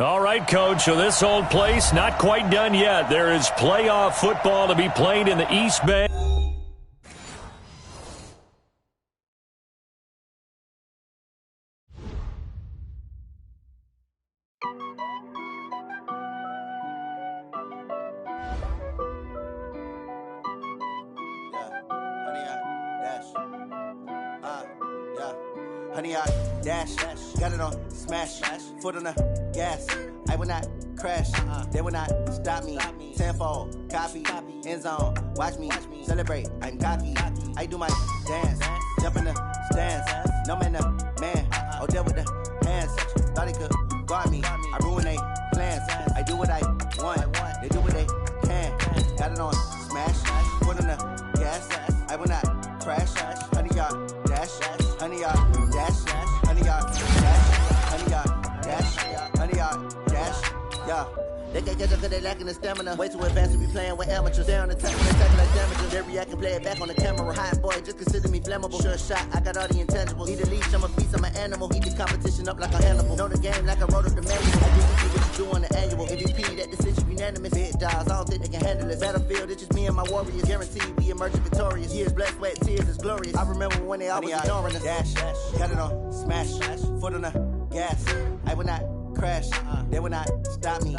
All right, Coach, so this old place not quite done yet. There is playoff football to be played in the East Bay. Honey, I dash, got it on smash, foot on the gas. I will not crash, they will not stop me. Tenfold, copy, end zone, watch me celebrate. I'm cocky, I do my dance, jump in the stands. No man, the man, oh, deal with the hands. Thought he could guard me, I ruin they plans. I do what I want, they do what they can. Got it on smash, foot on the gas. I will not crash, honey, y'all dash, honey, y'all dash, honey, y'all dash, honey, y'all dash, honey, y'all dash, yeah. They can't catch up cause they lacking the stamina. Way too advanced to be playing with amateurs. They on the attack when they tackle like damages. They react and play it back on the camera. Hot boy, just consider me flammable. Sure shot, I got all the intangibles. Need a leash, I'm a beast, I'm an animal. Heat the competition up like a Hannibal. Know the game like I wrote up the manual. I do what you do on the annual. MVP, that decision unanimous. Big dogs, I don't think they can handle it. Battlefield, it's just me and my warriors. Guaranteed we emerging victorious. Years, blood, sweat, tears, it's glorious. I remember when they always ignoring us. Dash, got it on smash, foot on the gas. I will not crash, they will not stop me.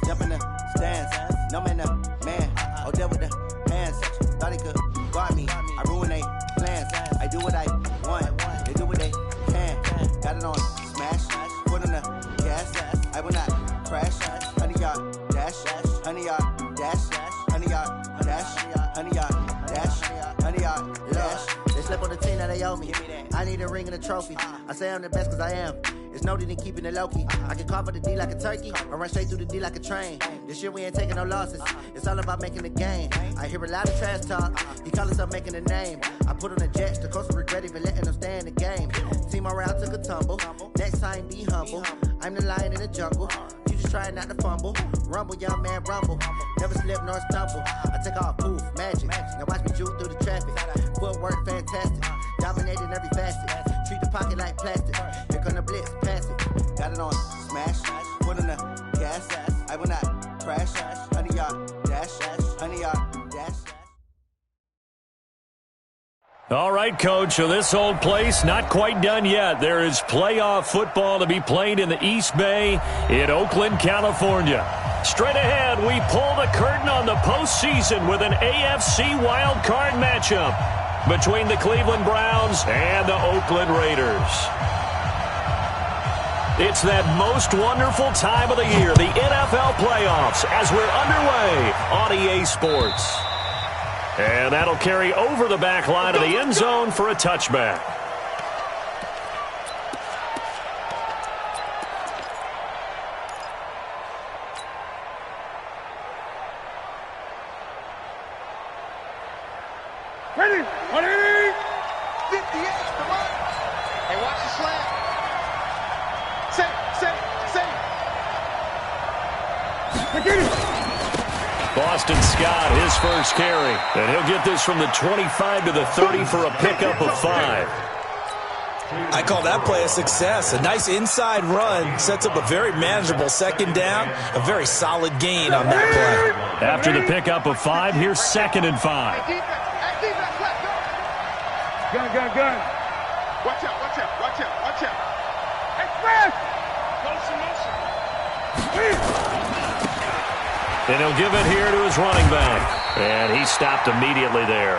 Jump in the stands, no man, the man, oh, deal with the hands. Thought he could guard me, I ruin they plans. I do what I want, they do what they can. Got it on smash, foot on the gas. I will not crash, honey, y'all dash, honey, y'all dash, honey, y'all dash, honey, y'all dash, honey, y'all dash. They slip on the team that they owe me. I need a ring and a trophy. I say I'm the best cause I am. It's no need in keeping it low-key. I can carve up the D like a turkey or run straight through the D like a train. This year we ain't taking no losses. It's all about making the game. I hear a lot of trash talk. He call himself making a name. I put on the jets. The coach will regret even letting them stay in the game. Team around took a tumble. Next time be humble. I'm the lion in the jungle. You just trying not to fumble. Rumble, young man, rumble. Never slip nor stumble. I take off, poof, magic. Now watch me juke through the traffic. Footwork fantastic. Dominating every facet. Treat the pocket like plastic. Here come the blitz, pass it. Got it on smash, foot on the gas. I will not crash, honey, y'all dash, honey, y'all dash. All right, Coach, so this old place not quite done yet. There is playoff football to be played in the East Bay in Oakland, California. Straight ahead, we pull the curtain on the postseason with an AFC wildcard matchup between the Cleveland Browns and the Oakland Raiders. It's that most wonderful time of the year, the NFL playoffs, as we're underway on EA Sports. And that'll carry over the back line of the end zone for a touchback. Ready, 180, 58, come on. Hey, watch the slant. Set. Boston Scott, his first carry. And he'll get this from the 25 to the 30 for a pickup of 5. I call that play a success. A nice inside run sets up a very manageable second down. A very solid gain on that play. After the pickup of 5, here's 2nd and 5. Gun. Watch out. Express! And he'll give it here to his running back. And he stopped immediately there.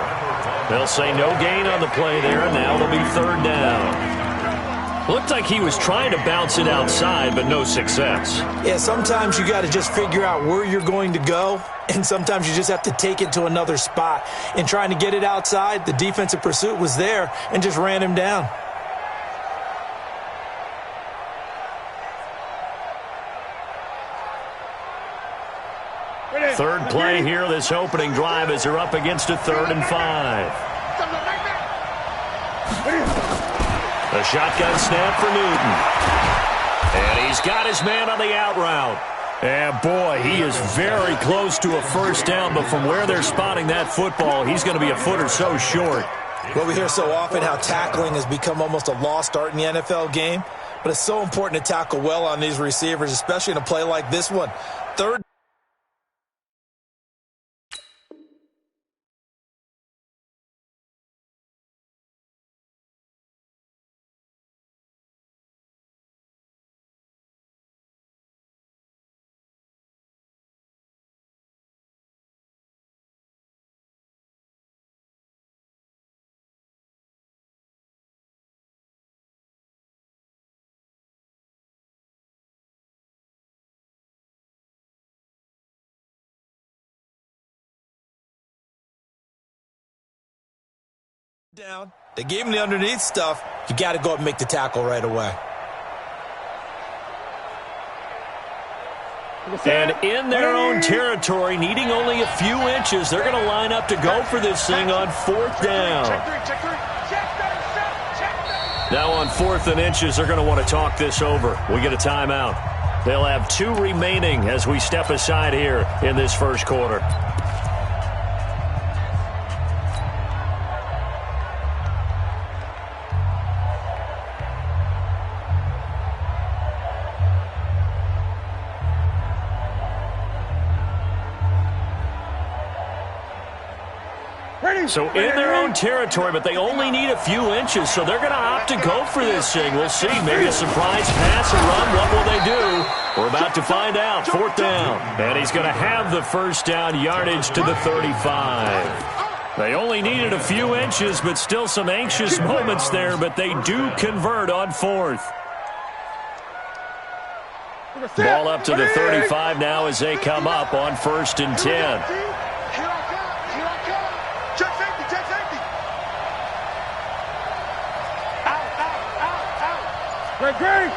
They'll say no gain on the play there, and now it'll be 3rd down. Looked like he was trying to bounce it outside, but no success. Yeah, sometimes you got to just figure out where you're going to go, and sometimes you just have to take it to another spot. In trying to get it outside, the defensive pursuit was there and just ran him down. Third play here, this opening drive, as they're up against a 3rd and 5. A shotgun snap for Newton. And he's got his man on the out route. And, boy, he is very close to a first down, but from where they're spotting that football, he's going to be a foot or so short. Well, we hear so often how tackling has become almost a lost art in the NFL game, but it's so important to tackle well on these receivers, especially in a play like this one. Third down. They gave him the underneath stuff. You got to go up and make the tackle right away. And in their own territory, needing only a few inches, they're going to line up to go for this thing on 4th down. Now on 4th and inches, they're going to want to talk this over. We get a timeout. They'll have 2 remaining as we step aside here in this first quarter. So in their own territory, but they only need a few inches, so they're going to opt to go for this thing. We'll see. Maybe a surprise pass, a run. What will they do? We're about to find out. 4th down. And he's going to have the first down yardage to the 35. They only needed a few inches, but still some anxious moments there, but they do convert on 4th. Ball up to the 35 now as they come up on 1st and 10. Great.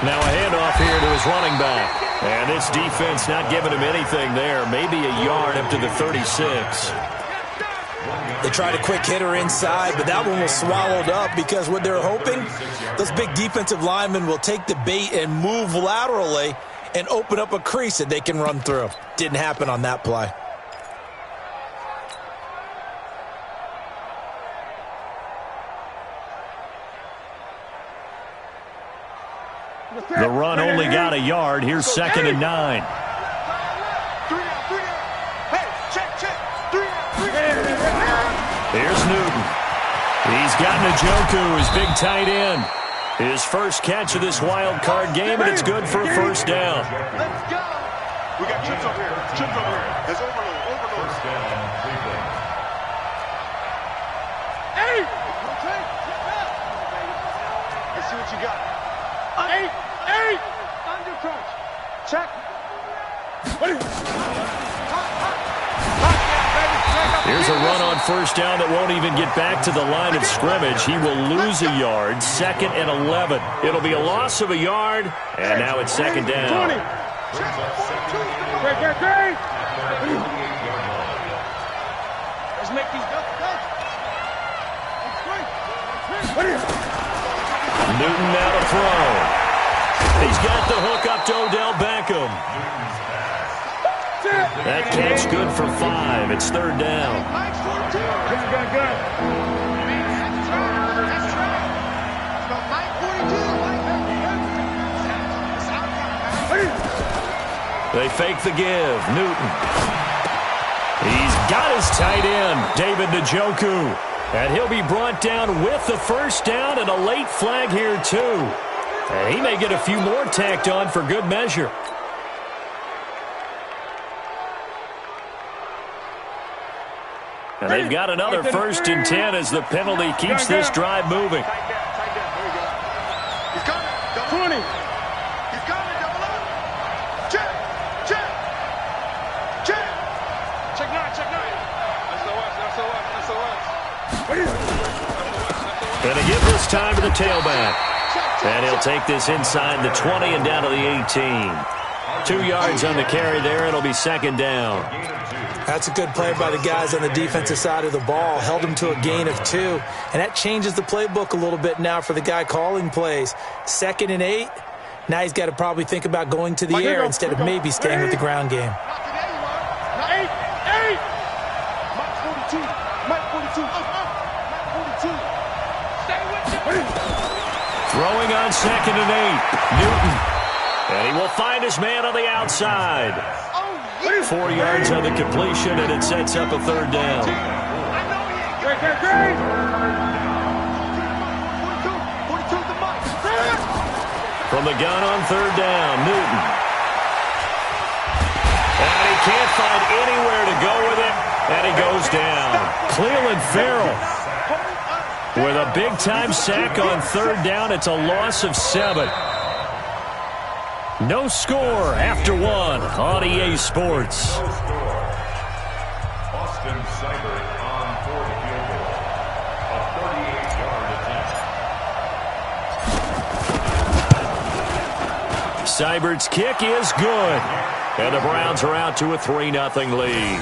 Now a handoff here to his running back. And this defense not giving him anything there. Maybe a yard up to the 36. They tried a quick hitter inside, but that one was swallowed up because what they're hoping, those big defensive linemen will take the bait and move laterally and open up a crease that they can run through. Didn't happen on that play. The run only got a yard. Here's 2nd and 9. Here's Newton. He's got Njoku, his big tight end. His first catch of this wild card game, and it's good for a first down. Let's go. We got chips over here. Chips over here. There's overload. Hey! Let's see what you got. 8! Under crunch. Check. Here's a run on first down that won't even get back to the line of scrimmage. He will lose a yard. 2nd and 11. It'll be a loss of a yard, and now it's 2nd down. 20. Great. Let's make these go. Newton now to throw. He's got the hook up to Odell Beckham. That catch good for 5. It's 3rd down. Good. They fake the give. Newton. He's got his tight end, David Njoku. And he'll be brought down with the first down and a late flag here, too. And he may get a few more tacked on for good measure. And they've got another 1st and 10 as the penalty keeps this drive moving. He's coming. 20. He's coming. Double up. Check. Check 9. And they give this time to the tailback. And he'll take this inside the 20 and down to the 18. 2 yards on the carry there. It'll be 2nd down. That's a good play by the guys on the defensive side of the ball. Held them to a gain of 2. And that changes the playbook a little bit now for the guy calling plays. 2nd and 8. Now he's got to probably think about going to the air instead of maybe staying with the ground game. Throwing on 2nd and 8. Newton. And he will find his man on the outside. 4 yards on the completion, and it sets up a 3rd down. From the gun on 3rd down, Newton. And he can't find anywhere to go with it, and he goes down. Cleveland Farrell with a big-time sack on 3rd down. It's a loss of 7. No score after 1 on EA Sports. Austin Seibert on for the field goal. A 38-yard attempt. Seibert's kick is good. And the Browns are out to a 3-0 lead.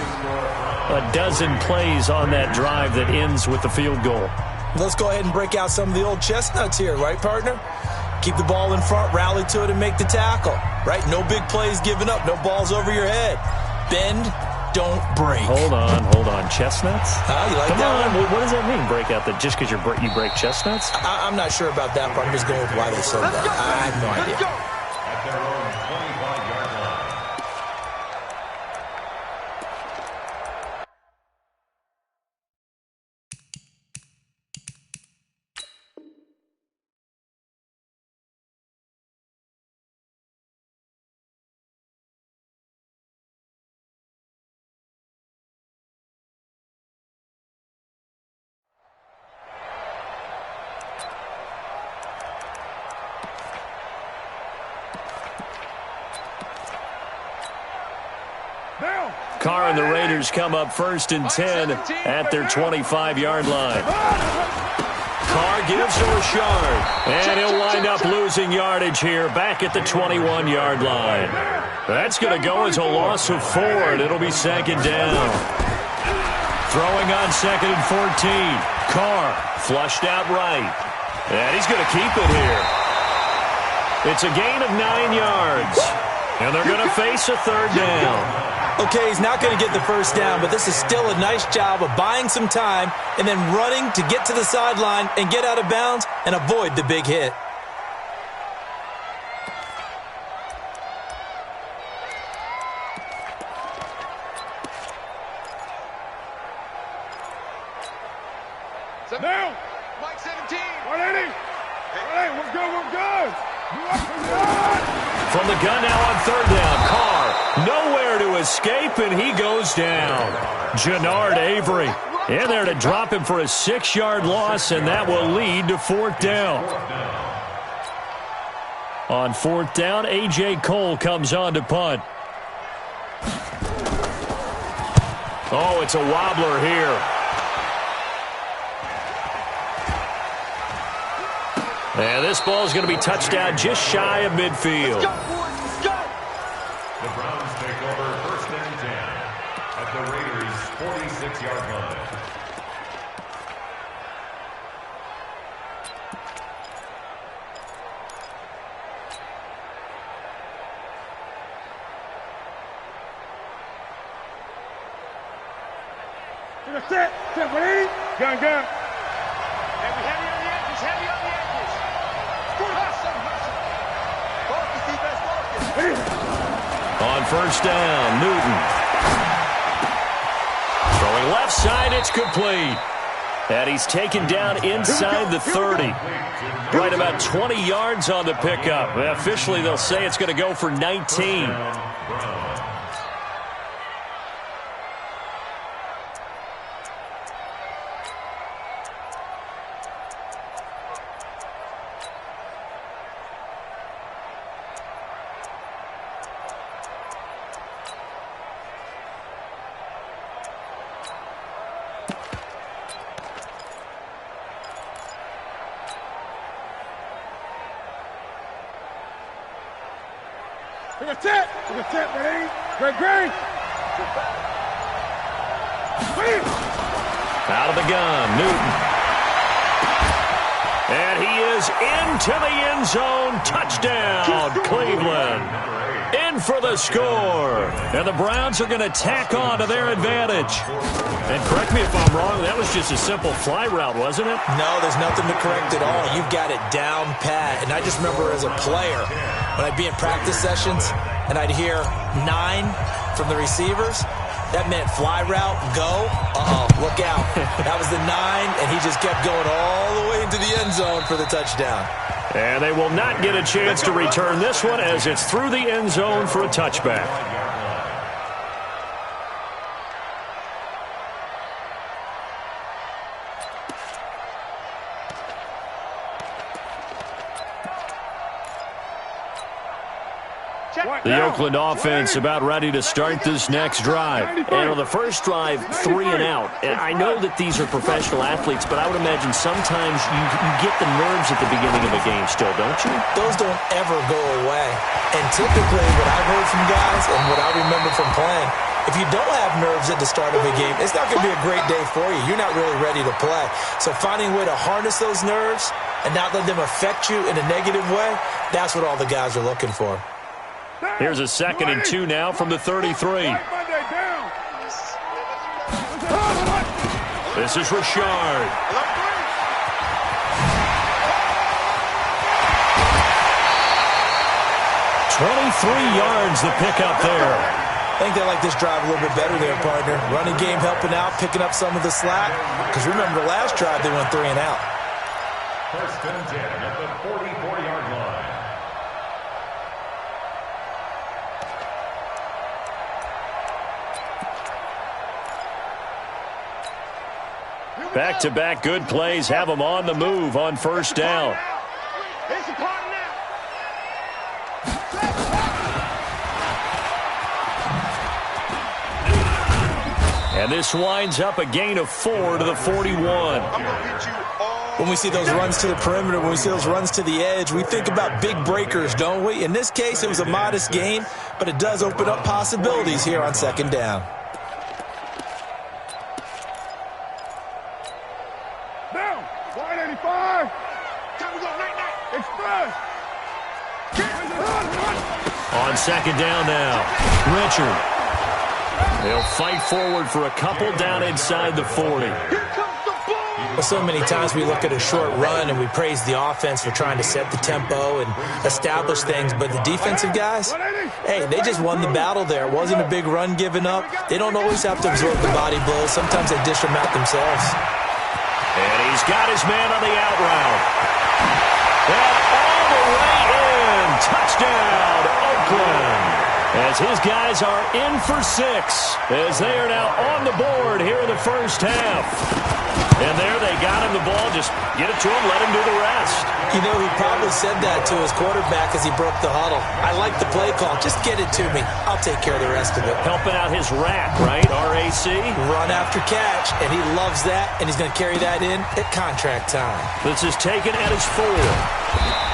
A dozen plays on that drive that ends with the field goal. Let's go ahead and break out some of the old chestnuts here, right, partner? Keep the ball in front, rally to it, and make the tackle, right? No big plays given up, no balls over your head. Bend, don't break. Hold on. Chestnuts? You like Come that on. one? What does that mean, break out? That just because you break chestnuts? I'm not sure about that, but I'm just going with why they said that. I have no idea. At their own 25-yard line. Carr and the Raiders come up 1st and 10 at their 25-yard line. Carr gives to Richard, and he'll wind up losing yardage here back at the 21-yard line. That's going to go as a loss of 4, and it'll be 2nd down. Throwing on 2nd and 14. Carr flushed out right, and he's going to keep it here. It's a gain of 9 yards, and they're going to face a 3rd down. Okay, he's not going to get the 1st down, but this is still a nice job of buying some time and then running to get to the sideline and get out of bounds and avoid the big hit. Now, Mike 17. 180. Hey, we're good. From the gun now on 3rd down, Carr nowhere to escape, and he goes down. Jannard Avery in there to drop him for a 6-yard loss, and that will lead to 4th down. On 4th down, A.J. Cole comes on to punt. Oh, it's a wobbler here. And this ball is going to be touched down just shy of midfield. The Browns take over 1st and 10 at the Raiders' 46-yard line. Set, 180. Gun. Heavy on the edges. On 1st down, Newton. Throwing left side, it's complete. And he's taken down inside the 30. Right about 20 yards on the pickup. Officially, they'll say it's going to go for 19. Great. Out of the gun, Newton. And he is goes into the end zone. Touchdown, Cleveland. In for the score. And the Browns are going to tack on to their advantage. And correct me if I'm wrong, that was just a simple fly route, wasn't it? No, there's nothing to correct at all. You've got it down pat. And I just remember as a player, when I'd be in practice sessions and I'd hear 9 from the receivers, that meant fly route, go. Look out. That was the 9, and he just kept going all the way into the end zone for the touchdown. And they will not get a chance to return this one as it's through the end zone for a touchback. The Oakland offense about ready to start this next drive. And on the first drive, 3 and out. And I know that these are professional athletes, but I would imagine sometimes you get the nerves at the beginning of a game still, don't you? Those don't ever go away. And typically what I've heard from guys and what I remember from playing, if you don't have nerves at the start of a game, it's not going to be a great day for you. You're not really ready to play. So finding a way to harness those nerves and not let them affect you in a negative way, that's what all the guys are looking for. Here's a 2nd and 2 now from the 33. This is Richard. 23 yards the pickup there. I think they like this drive a little bit better there, partner. Running game helping out, picking up some of the slack. Because remember, the last drive they went 3 and out. 1st and 10 at the 44-yard line. Back-to-back good plays have them on the move on 1st down. And this winds up a gain of 4 to the 41. When we see those runs to the perimeter, when we see those runs to the edge, we think about big breakers, don't we? In this case, it was a modest gain, but it does open up possibilities here on 2nd down. On 2nd down now, Richard. They'll fight forward for a couple down inside the 40. Well, so many times we look at a short run and we praise the offense for trying to set the tempo and establish things, but the defensive guys, hey, they just won the battle there. It wasn't a big run given up. They don't always have to absorb the body blows. Sometimes they dish them out themselves. And he's got his man on the out route. And all the way in. Touchdown, Oakland. As his guys are in for 6, as they are now on the board here in the first half. And there they got him the ball. Just get it to him, let him do the rest. You know, he probably said that to his quarterback as he broke the huddle. I like the play call. Just get it to me. I'll take care of the rest of it. Helping out his rack, right? RAC. Run after catch, and he loves that, and he's going to carry that in at contract time. This is taken at his 4.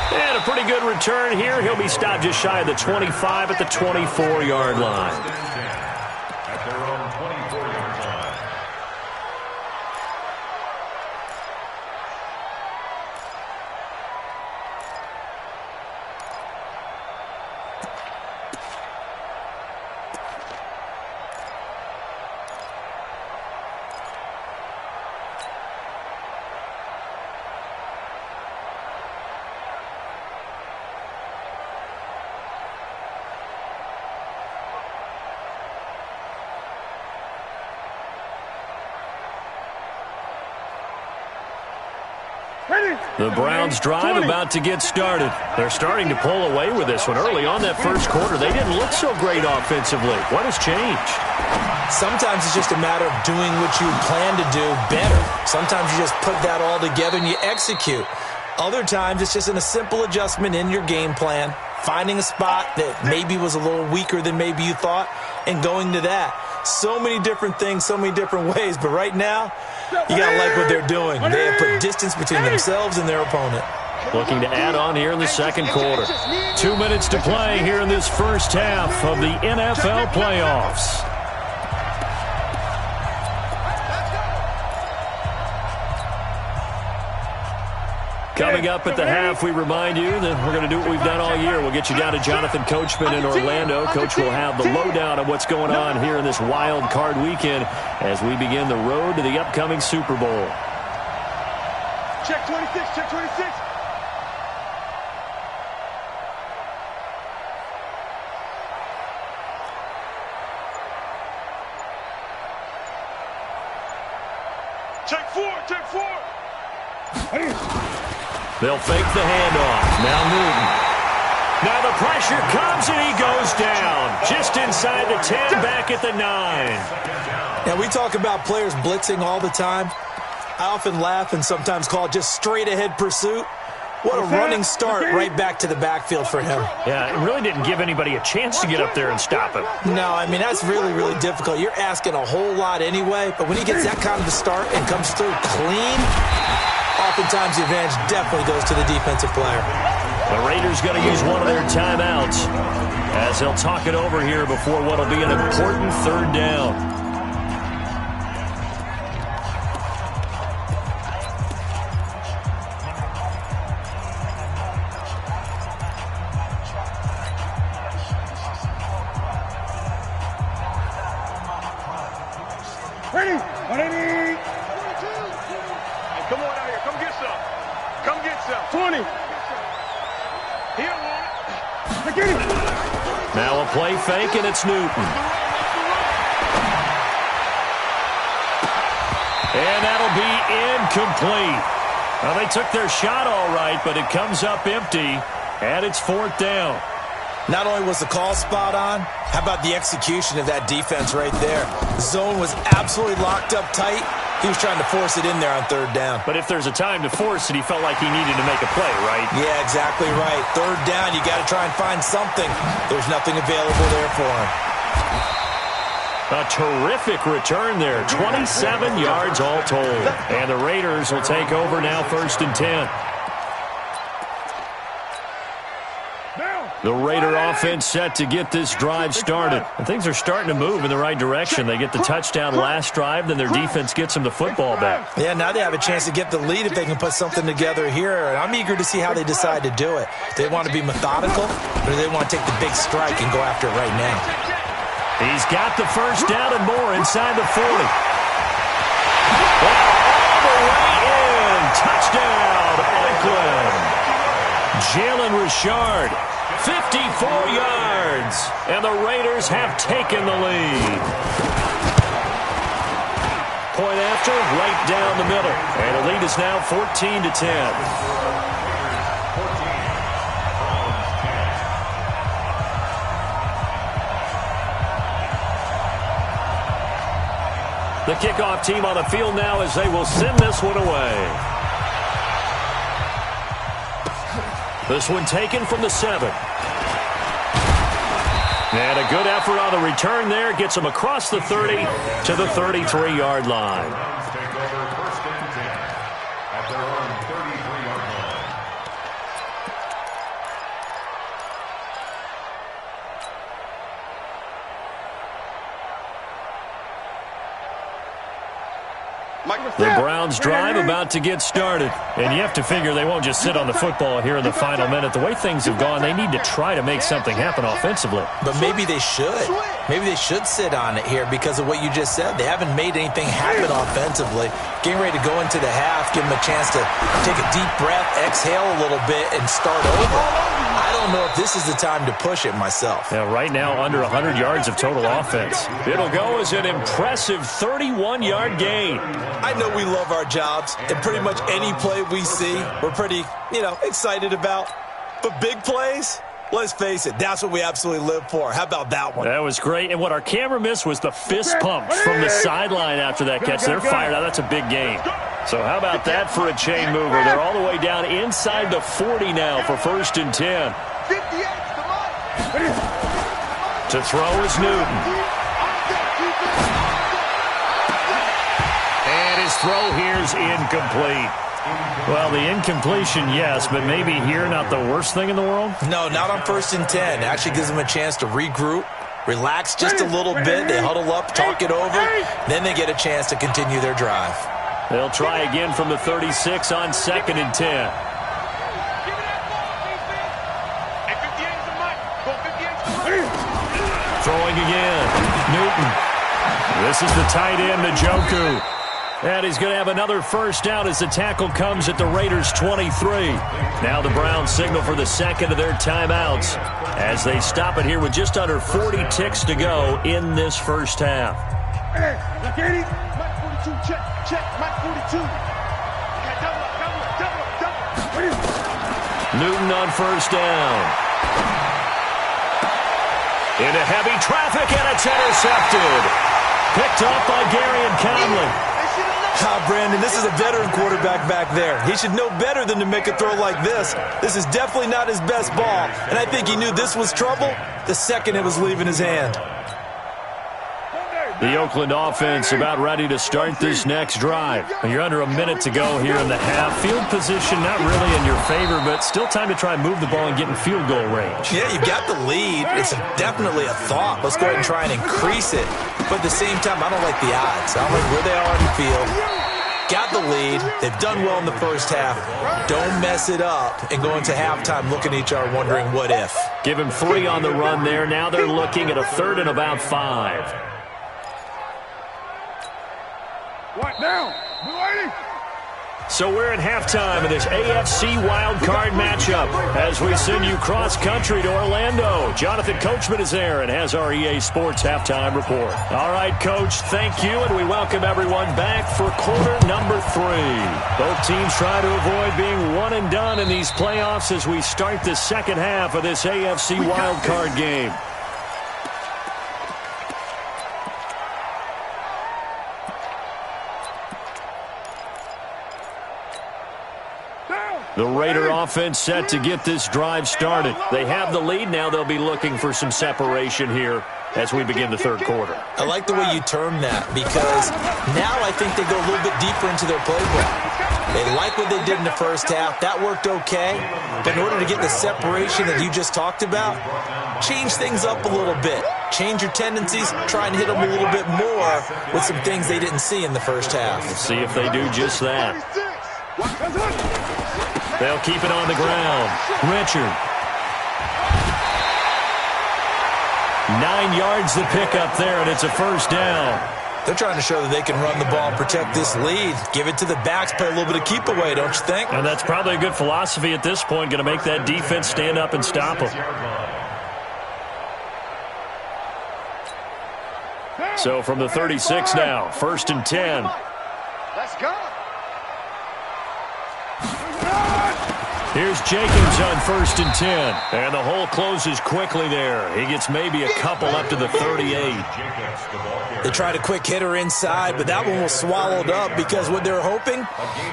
And a pretty good return here. He'll be stopped just shy of the 25 at the 24-yard line. At their own 24-yard line. The Browns drive about to get started. They're starting to pull away with this one. Early on that first quarter, they didn't look so great offensively. What has changed? Sometimes it's just a matter of doing what you plan to do better. Sometimes you just put that all together and you execute. Other times it's just a simple adjustment in your game plan, finding a spot that maybe was a little weaker than maybe you thought, and going to that. So many different things, so many different ways, but right now, you got to like what they're doing. They have put distance between themselves and their opponent. Looking to add on here in the second quarter. 2 minutes to play here in this first half of the NFL playoffs. Coming up at the half, we remind you that we're going to do what we've done all year. We'll get you down to Jonathan Coachman in Orlando. Coach will have the lowdown of what's going on here in this wild card weekend as we begin the road to the upcoming Super Bowl. Check 26, check 26. Check 4, check 4. They'll fake the handoff. Now Newton. Now the pressure comes and he goes down. Just inside the 10, back at the 9. Now we talk about players blitzing all the time. I often laugh and sometimes call it just straight ahead pursuit. What a running start right back to the backfield for him. Yeah, it really didn't give anybody a chance to get up there and stop him. No, I mean, that's really, really difficult. You're asking a whole lot anyway, but when he gets that kind of a start and comes through clean, oftentimes the advantage definitely goes to the defensive player. The Raiders going to use one of their timeouts as they'll talk it over here before what will be an important third down. Ready? 180. Come on out here. Come get some. Come get some. 20. He don't want it. I get it. Now a play fake, and it's Newton. And that'll be incomplete. Well, they took their shot all right, but it comes up empty, and it's fourth down. Not only was the call spot on, how about the execution of that defense right there? The zone was absolutely locked up tight. He was trying to force it in there on third down. But if there's a time to force it, he felt like he needed to make a play, right? Yeah, exactly right. Third down, you got to try and find something. There's nothing available there for him. A terrific return there. 27 yards all told. And the Raiders will take over now, 1st and 10. The Raider offense set to get this drive started. And things are starting to move in the right direction. They get the touchdown last drive, then their defense gets them the football back. Yeah, now they have a chance to get the lead if they can put something together here. And I'm eager to see how they decide to do it. Do they want to be methodical, or do they want to take the big strike and go after it right now? He's got the first down and more inside the 40. All the way in. Touchdown, Oakland. Jalen Richard. 54 yards, and the Raiders have taken the lead. Point after, right down the middle, and the lead is now 14-10. The kickoff team on the field now as they will send this one away. This one taken from the 7. And a good effort on the return there. Gets him across the 30 to the 33-yard line. Take over 1st and 10 at their own 33-yard line. The Browns drive about to get started. And you have to figure they won't just sit on the football here in the final minute. The way things have gone, they need to try to make something happen offensively. But maybe they should. Maybe they should sit on it here because of what you just said. They haven't made anything happen offensively. Getting ready to go into the half, give them a chance to take a deep breath, exhale a little bit, and start over. I don't know if this is the time to push it myself. Yeah, right now under 100 yards of total offense. It'll go as an impressive 31-yard gain. I know we love our jobs, and pretty much any play we see, we're pretty, excited about. But big plays, let's face it, that's what we absolutely live for. How about that one? That was great. And what our camera missed was the fist pump from the sideline after that catch. They're fired out. That's a big gain. So how about that for a chain mover? They're all the way down inside the 40 now for 1st and 10. To throw is Newton. And his throw here's incomplete. Well, the incompletion, yes, but maybe here not the worst thing in the world? No, not on 1st and 10. It actually gives them a chance to regroup, relax just a little bit. They huddle up, talk it over. Then they get a chance to continue their drive. They'll try again from the 36 on 2nd and 10. throwing again. Newton. This is the tight end, Njoku. And he's going to have another first down as the tackle comes at the Raiders' 23. Now the Browns signal for the second of their timeouts as they stop it here with just under 40 ticks to go in this first half. Hey, look at it. Mike 42, check. Mike 42. Okay, double. Newton on first down. Into heavy traffic, and it's intercepted. Picked off by Gary and Conley. Brandon, this is a veteran quarterback back there. He should know better than to make a throw like this. This is definitely not his best ball, and I think he knew this was trouble the second it was leaving his hand. The Oakland offense about ready to start this next drive. You're under a minute to go here in the half. Field position not really in your favor, but still time to try and move the ball and get in field goal range. Yeah, you've got the lead. It's definitely a thought. Let's go ahead and try and increase it. But at the same time, I don't like the odds. I don't like where they are on the field. Got the lead. They've done well in the first half. Don't mess it up and go into halftime looking at each other wondering what if. Give him 3 on the run there. Now they're looking at a 3rd and about 5. What now? So we're at halftime of this AFC wildcard matchup as we send you cross-country to Orlando. Jonathan Coachman is there and has our EA Sports halftime report. All right, Coach, thank you, and we welcome everyone back for quarter number 3. Both teams try to avoid being one and done in these playoffs as we start the second half of this AFC wildcard game. The Raider offense set to get this drive started. They have the lead now. They'll be looking for some separation here as we begin the third quarter. I like the way you term that because now I think they go a little bit deeper into their playbook. They like what they did in the first half. That worked okay. But in order to get the separation that you just talked about, change things up a little bit. Change your tendencies. Try and hit them a little bit more with some things they didn't see in the first half. We'll see if they do just that. They'll keep it on the ground. Richard. 9 yards to pick up there, and it's a first down. They're trying to show that they can run the ball and protect this lead. Give it to the backs, play a little bit of keep away, don't you think? And that's probably a good philosophy at this point, going to make that defense stand up and stop them. So from the 36 now, 1st and 10. Let's go. Here's Jacobs on 1st and 10. And the hole closes quickly there. He gets maybe a couple up to the 38. They tried a quick hitter inside, but that one was swallowed up because what they're hoping,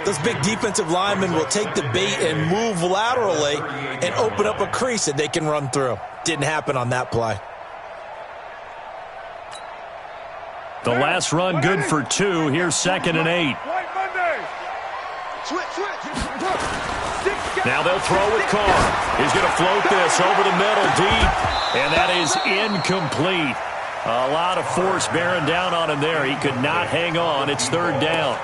those big defensive linemen will take the bait and move laterally and open up a crease that they can run through. Didn't happen on that play. The last run good for 2. Here's 2nd and 8. Now they'll throw with Carr. He's going to float this over the middle deep, and that is incomplete. A lot of force bearing down on him there. He could not hang on. It's 3rd down.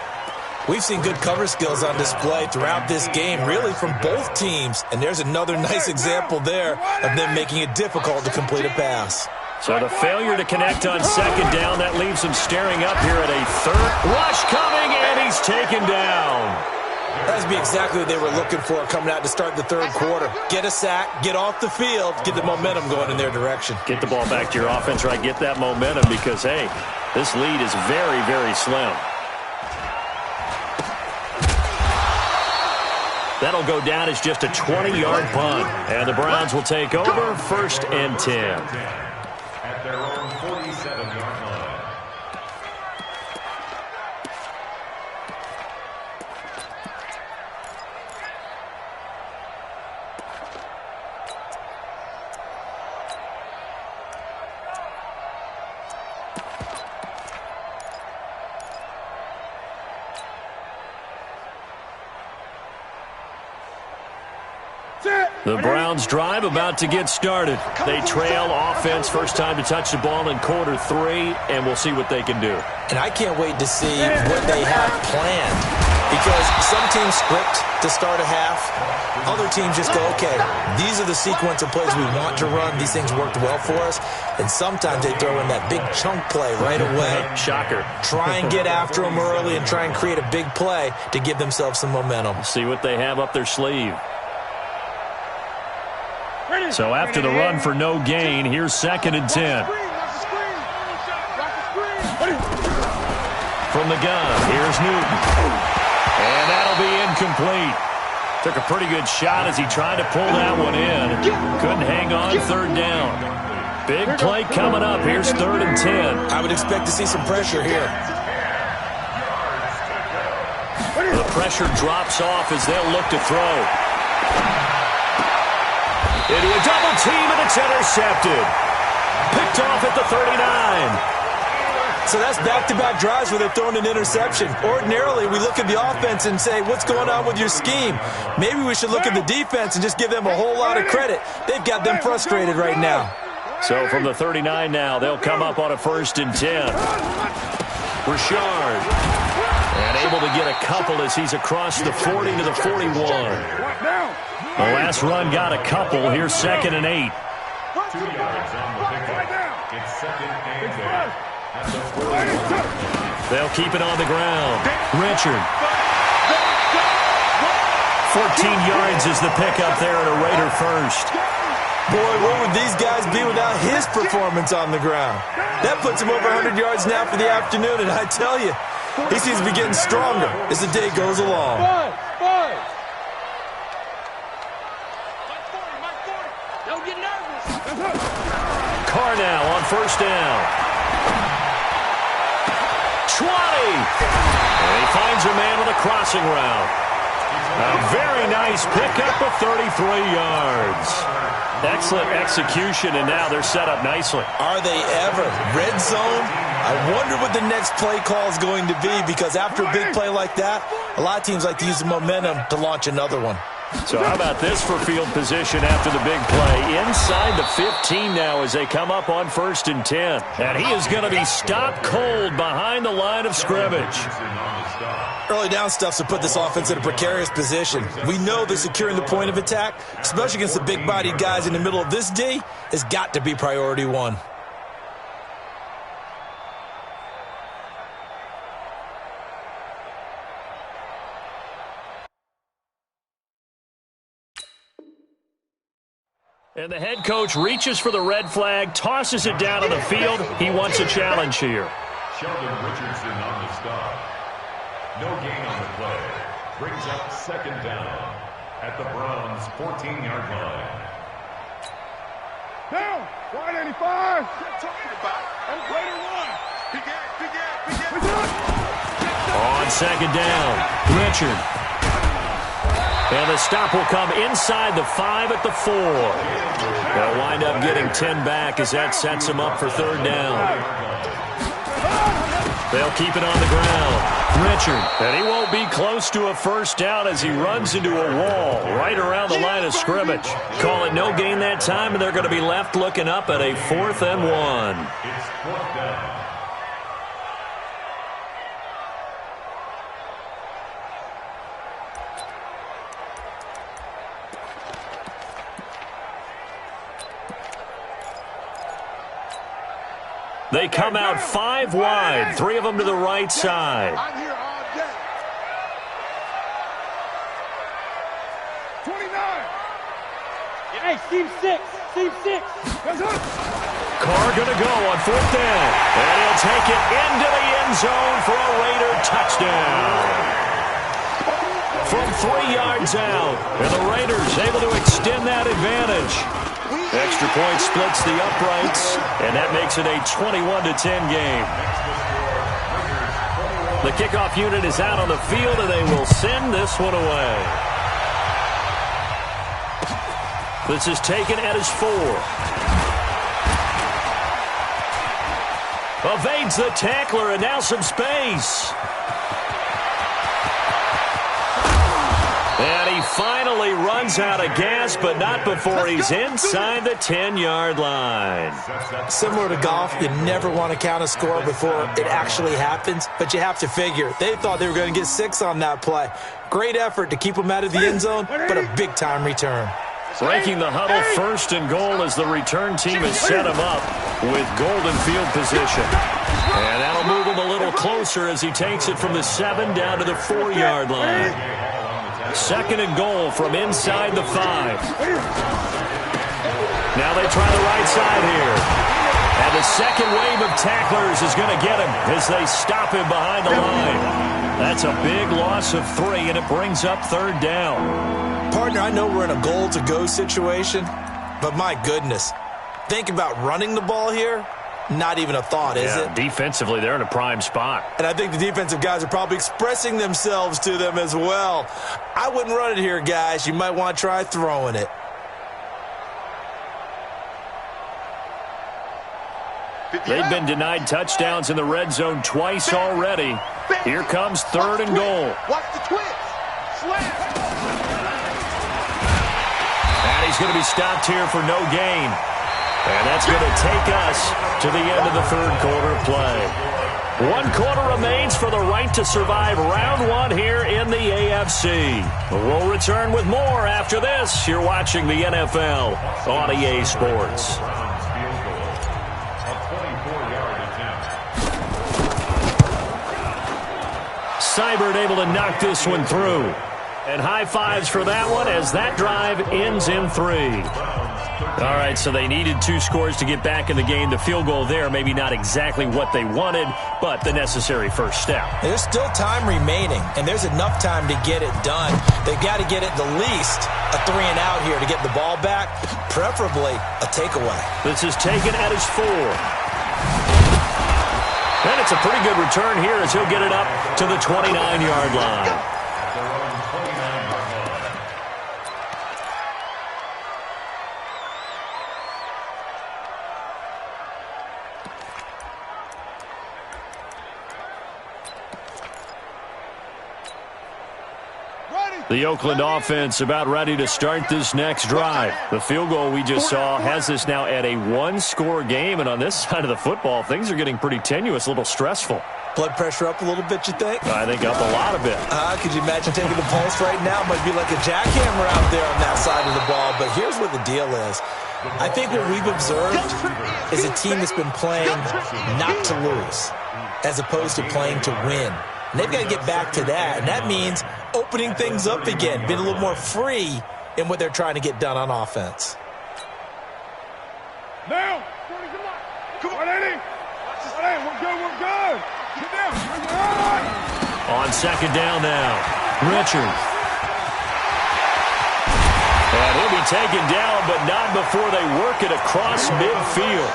We've seen good cover skills on display throughout this game, really from both teams, and there's another nice example there of them making it difficult to complete a pass. So the failure to connect on 2nd down, that leaves him staring up here at a 3rd. Rush coming, and he's taken down. That would be exactly what they were looking for coming out to start the third quarter. Get a sack, get off the field, get the momentum going in their direction. Get the ball back to your offense, right? Get that momentum because, hey, this lead is very, very slim. That'll go down as just a 20-yard punt. And the Browns will take over 1st and 10. At their own 47-yard line. The Browns drive about to get started. They trail offense, first time to touch the ball in quarter 3, and we'll see what they can do. And I can't wait to see what they have planned. Because some teams script to start a half. Other teams just go, okay, these are the sequence of plays we want to run. These things worked well for us. And sometimes they throw in that big chunk play right away. Shocker. Try and get after them early and try and create a big play to give themselves some momentum. See what they have up their sleeve. So after the run for no gain, here's 2nd and 10. From the gun, here's Newton. And that'll be incomplete. Took a pretty good shot as he tried to pull that one in. Couldn't hang on, 3rd down. Big play coming up. Here's 3rd and 10. I would expect to see some pressure here. The pressure drops off as they'll look to throw. Into a double team, and it's intercepted. Picked off at the 39. So that's back-to-back drives where they're throwing an interception. Ordinarily, we look at the offense and say, what's going on with your scheme? Maybe we should look at the defense and just give them a whole lot of credit. They've got them frustrated right now. So from the 39 now, they'll come up on a 1st and 10. Richard. And able to get a couple as he's across the 40 to the 41. The last run got a couple. Here's 2nd and 8. 2 yards on the pickup. It's 2nd and 8. They'll keep it on the ground. Richard. 14 yards is the pickup there at a Raider first. Boy, where would these guys be without his performance on the ground? That puts him over 100 yards now for the afternoon, and I tell you, he seems to be getting stronger as the day goes along. Don't get nervous. Carr now on 1st down. 20. And he finds a man with a crossing route. A very nice pickup of 33 yards. Excellent execution, and now they're set up nicely. Are they ever? Red zone? I wonder what the next play call is going to be, because after a big play like that, a lot of teams like to use the momentum to launch another one. So how about this for field position after the big play? Inside the 15 now as they come up on 1st and 10. And he is going to be stopped cold behind the line of scrimmage. Early down stuff to put this offense in a precarious position. We know that securing the point of attack, especially against the big-bodied guys in the middle of this D, has got to be priority one. And the head coach reaches for the red flag, tosses it down on the field. He wants a challenge here. Sheldon Richardson on the stop. No gain on the play. Brings up 2nd down at the Browns' 14-yard line. Down. 185. What are you talking about? I'm Raider 1. Big ass. On 2nd down, Richard. And the stop will come inside the 5 at the 4. They'll wind up getting 10 back as that sets them up for 3rd down. They'll keep it on the ground. Richard, and he won't be close to a 1st down as he runs into a wall right around the line of scrimmage. Call it no gain that time, and they're going to be left looking up at a 4th and 1. It's 4th down. They come out 5 wide, 3 of them to the right side. I'm here all day. 29. Hey, Steve 6. Steve 6. Carr going to go on 4th down. And he'll take it into the end zone for a Raider touchdown. From 3 yards out. And the Raiders able to extend that advantage. Extra point splits the uprights, and that makes it a 21-10 game. The kickoff unit is out on the field, and they will send this one away. This is taken at his 4. Evades the tackler, and now some space. And he finally runs out of gas, but not before he's inside the 10-yard line. Similar to golf, you never want to count a score before it actually happens, but you have to figure they thought they were going to get 6 on that play. Great effort to keep them out of the end zone, but a big-time return. Breaking the huddle, 1st and goal as the return team has set him up with golden field position. And that'll move him a little closer as he takes it from the 7 down to the 4-yard line. 2nd and goal from inside the 5. Now they try the right side here. And the second wave of tacklers is going to get him as they stop him behind the line. That's a big loss of 3, and it brings up 3rd down. Partner, I know we're in a goal-to-go situation, but my goodness, think about running the ball here. Not even a thought, is it? Defensively, they're in a prime spot. And I think the defensive guys are probably expressing themselves to them as well. I wouldn't run it here, guys. You might want to try throwing it. They've been denied touchdowns in the red zone twice already. Here comes 3rd and goal. Watch the twist. Slam. And he's going to be stopped here for no gain. And that's going to take us to the end of the 3rd quarter play. 1 quarter remains for the right to survive round 1 here in the AFC. We'll return with more after this. You're watching the NFL on EA Sports. Seibert able to knock this one through. And high fives for that one as that drive ends in 3. All right, so they needed 2 scores to get back in the game. The field goal there, maybe not exactly what they wanted, but the necessary first step. There's still time remaining, and there's enough time to get it done. They've got to get it the least a 3-and-out here to get the ball back, preferably a takeaway. This is taken at his 4. And it's a pretty good return here as he'll get it up to the 29-yard line. The Oakland offense about ready to start this next drive. The field goal we just saw has this now at a 1-score game, and on this side of the football, things are getting pretty tenuous, a little stressful. Blood pressure up a little bit, you think? I think up a lot of it. Could you imagine taking the pulse right now? Might be like a jackhammer out there on that side of the ball, but here's what the deal is. I think what we've observed is a team that's been playing not to lose as opposed to playing to win. And they've got to get back to that, and that means opening things up again, being a little more free in what they're trying to get done on offense. Now, come on, Eddie. Hey, we're good. Get down. On 2nd down now, Richard. And he'll be taken down, but not before they work it across midfield.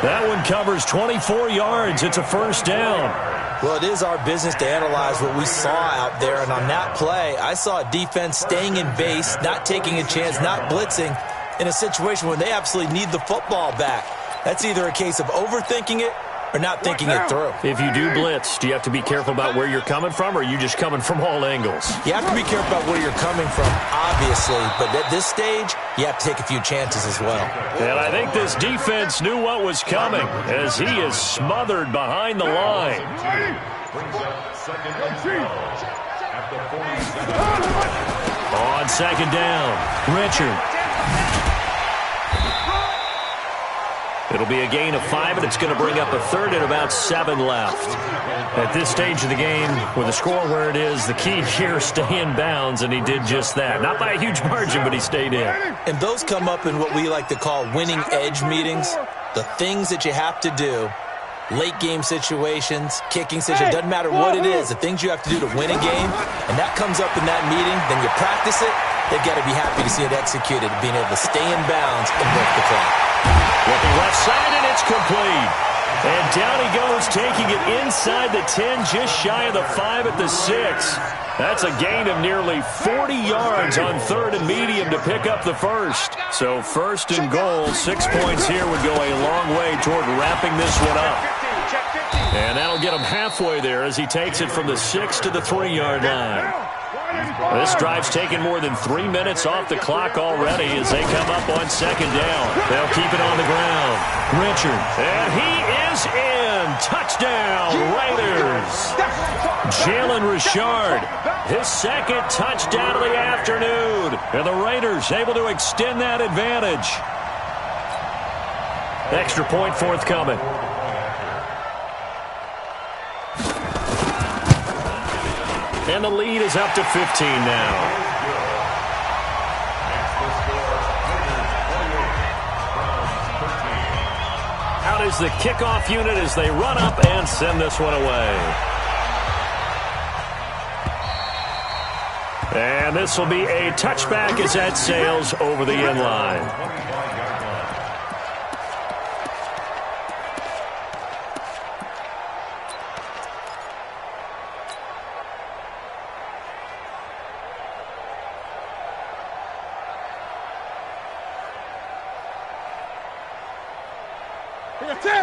That one covers 24 yards. It's a 1st down. Well, it is our business to analyze what we saw out there, and on that play, I saw a defense staying in base, not taking a chance, not blitzing, in a situation where they absolutely need the football back. That's either a case of overthinking it or not thinking it through. If you do blitz, do you have to be careful about where you're coming from, or are you just coming from all angles? You have to be careful about where you're coming from, obviously, but at this stage, you have to take a few chances as well. And I think this defense knew what was coming as he is smothered behind the line. On 2nd down, Richard. It'll be a gain of 5, and it's going to bring up a 3rd and about 7 left. At this stage of the game, with the score where it is, the key here, stay in bounds, and he did just that. Not by a huge margin, but he stayed in. And those come up in what we like to call winning edge meetings. The things that you have to do, late game situations, kicking situations, doesn't matter what it is, the things you have to do to win a game, and that comes up in that meeting, then you practice it, they've got to be happy to see it executed, being able to stay in bounds and work the clock. Looking left side, and it's complete. And down he goes, taking it inside the 10, just shy of the 5 at the 6. That's a gain of nearly 40 yards on 3rd and medium to pick up the 1st. So 1st and goal, 6 points here would go a long way toward wrapping this one up. And that'll get him halfway there as he takes it from the 6 to the 3-yard line. This drive's taken more than 3 minutes off the clock already as they come up on second down. They'll keep it on the ground. Richard, and he is in. Touchdown, Raiders. Jalen Richard, his second touchdown of the afternoon. And the Raiders able to extend that advantage. Extra point forthcoming. And the lead is up to 15 now. Out is the kickoff unit as they run up and send this one away. And this will be a touchback as that sails over the end line.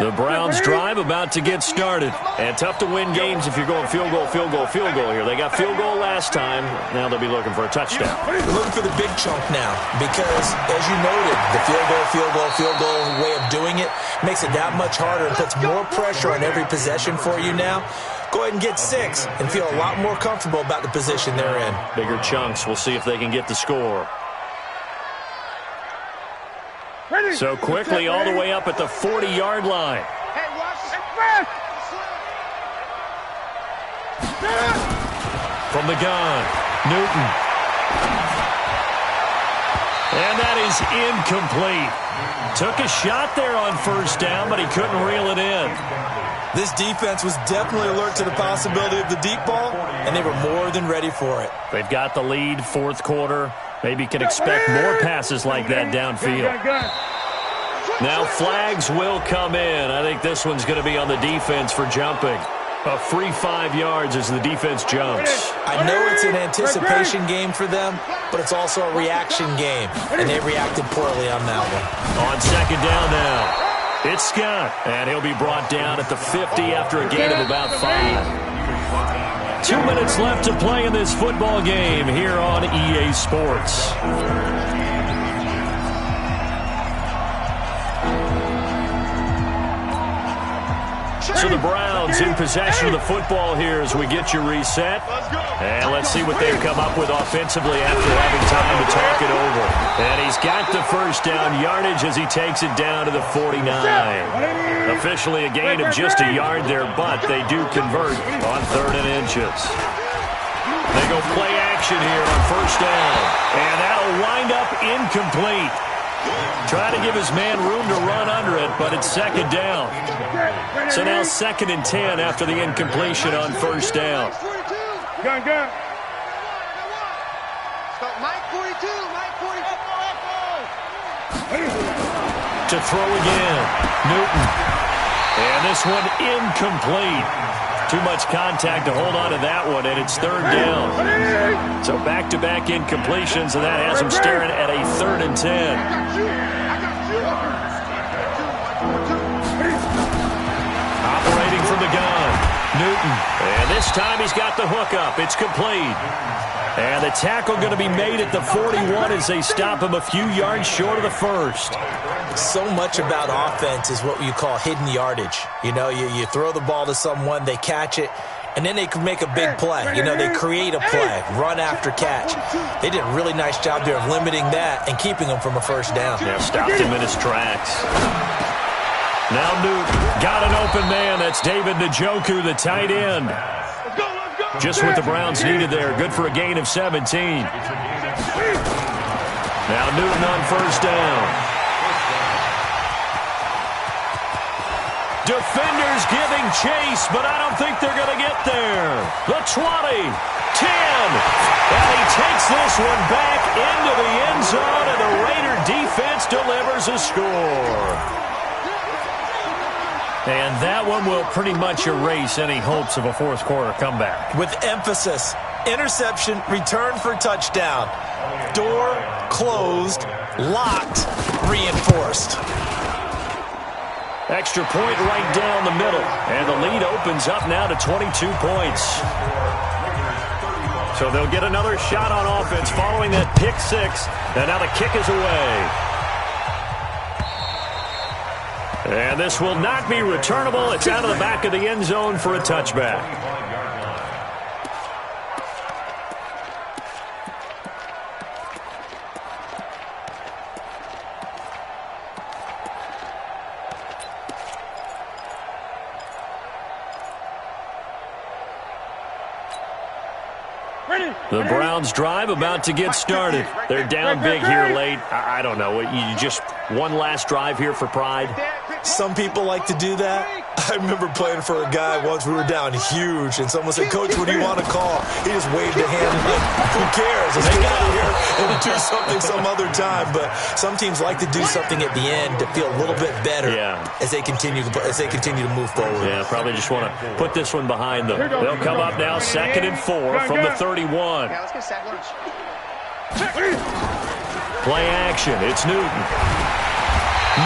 The Browns drive about to get started. And tough to win games if you're going field goal here. They got field goal last time. Now they'll be looking for a touchdown. They're looking for the big chunk now because, as you noted, the field goal way of doing it makes it that much harder and puts more pressure on every possession for you now. Go ahead and get 6 and feel a lot more comfortable about the position they're in. Bigger chunks. We'll see if they can get the score. So quickly all the way up at the 40-yard line. From the gun, Newton. And that is incomplete. Took a shot there on first down, but he couldn't reel it in. This defense was definitely alert to the possibility of the deep ball, and they were more than ready for it. They've got the lead, fourth quarter. Maybe can expect more passes like that downfield. Now flags will come in. I think this one's going to be on the defense for jumping. A free 5 yards as the defense jumps. I know it's an anticipation game for them, but it's also a reaction game, and they reacted poorly on that one. On second down now, it's Scott, and he'll be brought down at the 50 after a gain of about 5. 2 minutes left to play in this football game here on EA Sports. So the Browns in possession of the football here as we get you reset. And let's see what they've come up with offensively after having time to talk it over. And he's got the first down yardage as he takes it down to the 49. Officially a gain of just a yard there, but they do convert on 3rd and inches. They go play action here on first down. And that'll wind up incomplete. Trying to give his man room to run under it, but it's second down. So now 2nd and 10 after the incompletion on first down. Gun. Stop Mike 42, Mike 44. To throw again, Newton. And this one incomplete. Too much contact to hold on to that one, and it's 3rd down. So back-to-back incompletions, and that has him staring at a 3rd and 10. Operating from the gun, Newton. And this time he's got the hook up. It's complete. And the tackle going to be made at the 41 as they stop him a few yards short of the first. So much about offense is what you call hidden yardage. You know, you throw the ball to someone, they catch it, and then they can make a big play. You know, they create a play, run after catch. They did a really nice job there of limiting that and keeping him from a first down. Yeah, stopped him in his tracks. Now Newton got an open man. That's David Njoku, the tight end. Just what the Browns needed there. Good for a gain of 17. Now Newton on first down. Defenders giving chase, but I don't think they're going to get there. The 20, 10, and he takes this one back into the end zone, and the Raider defense delivers a score. And that one will pretty much erase any hopes of a fourth quarter comeback. With emphasis, interception, return for touchdown. Door closed, locked, reinforced. Extra point right down the middle. And the lead opens up now to 22 points. So they'll get another shot on offense following that pick six. And now the kick is away. And this will not be returnable. It's out of the back of the end zone for a touchback. The Browns drive about to get started. They're down big here late. I don't know. You just one last drive here for pride? Some people like to do that. I remember playing for a guy once. We were down huge, and someone said, "Coach, what do you want to call?" He just waved a hand like, "Who cares? Let's get out of here and do something some other time." But some teams like to do something at the end to feel a little bit better as they continue to move forward. Yeah, probably just want to put this one behind them. They'll come up now 2nd and 4 from the 31. Yeah, let's get sack lunch. Play action. It's Newton.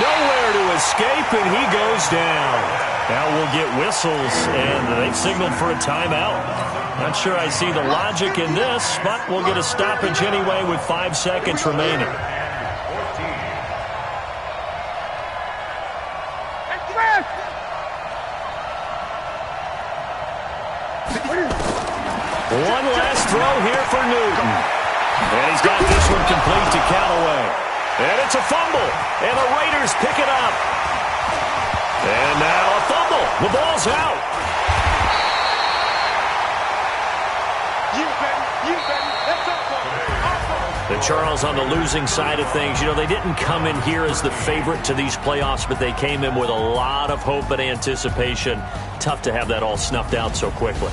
Nowhere to escape, and he goes down. Now we'll get whistles, and they've signaled for a timeout. Not sure I see the logic in this, but we'll get a stoppage anyway with 5 seconds remaining. One last throw here for Newton. And he's got this one complete to Callaway. And it's a fumble. And the Raiders pick it up. And now a fumble. The ball's out. The Charles on the losing side of things. You know, they didn't come in here as the favorite to these playoffs, but they came in with a lot of hope and anticipation. Tough to have that all snuffed out so quickly.